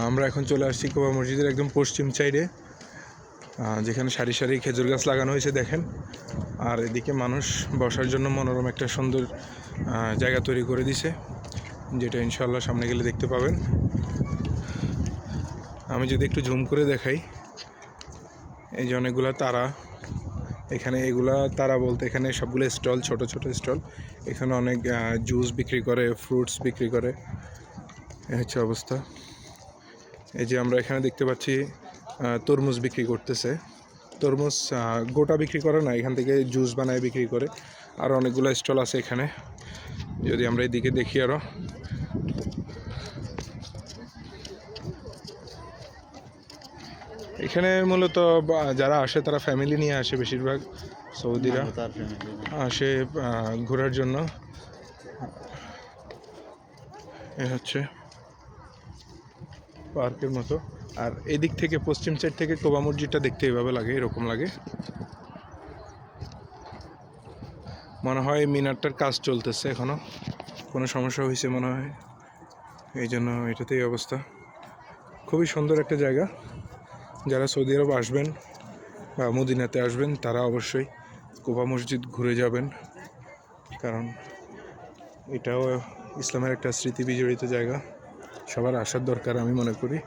আমরা এখন চলে আসছি কোবা মসজিদের একদম পশ্চিম সাইডে, যেখানে সারি সারি খেজুর গাছ লাগানো হয়েছে দেখেন। আর এদিকে মানুষ বসার জন্য মনোরম একটা সুন্দর জায়গা তৈরি করে দিছে, যেটা ইনশাল্লাহ সামনে গেলে দেখতে পাবেন। আমি যদি একটু জুম করে দেখাই, এই যে অনেকগুলো তারা, এখানে এগুলা তারা বলতে এখানে সবগুলো স্টল, ছোট ছোট স্টল। এখানে অনেক জুস বিক্রি করে, ফ্রুটস বিক্রি করে, এই হচ্ছে অবস্থা। এই যে আমরা এখানে দেখতে পাচ্ছি তরমুজ বিক্রি করতেছে। তরমুজ গোটা বিক্রি করে না, এখান থেকে জুস বানায় বিক্রি করে। আর অনেকগুলো স্টল আছে এখানে। যদি আমরা এদিকে দেখি, আরও এখানে মূলত যারা আসে তারা ফ্যামিলি নিয়ে আসে, বেশিরভাগ সৌদিরা আসে ঘোরার জন্য। এ হচ্ছে পার্কের মতো। আর এদিক থেকে পশ্চিম সাইড থেকে কোবা মসজিদটা দেখতে এভাবে লাগে, এরকম লাগে। মনে হয় মিনারটার কাজ চলতেছে এখনো, কোনো সমস্যা হয়েছে মনে হয়, এই জন্য এটাতেই অবস্থা। খুবই সুন্দর একটা জায়গা। যারা সৌদি আরব আসবেন বা মদিনাতে আসবেন তারা অবশ্যই কোবা মসজিদ ঘুরে যাবেন, কারণ এটাও ইসলামের একটা স্মৃতি বিজড়িত জায়গা। সবার আসার দরকার আমি মনে করি।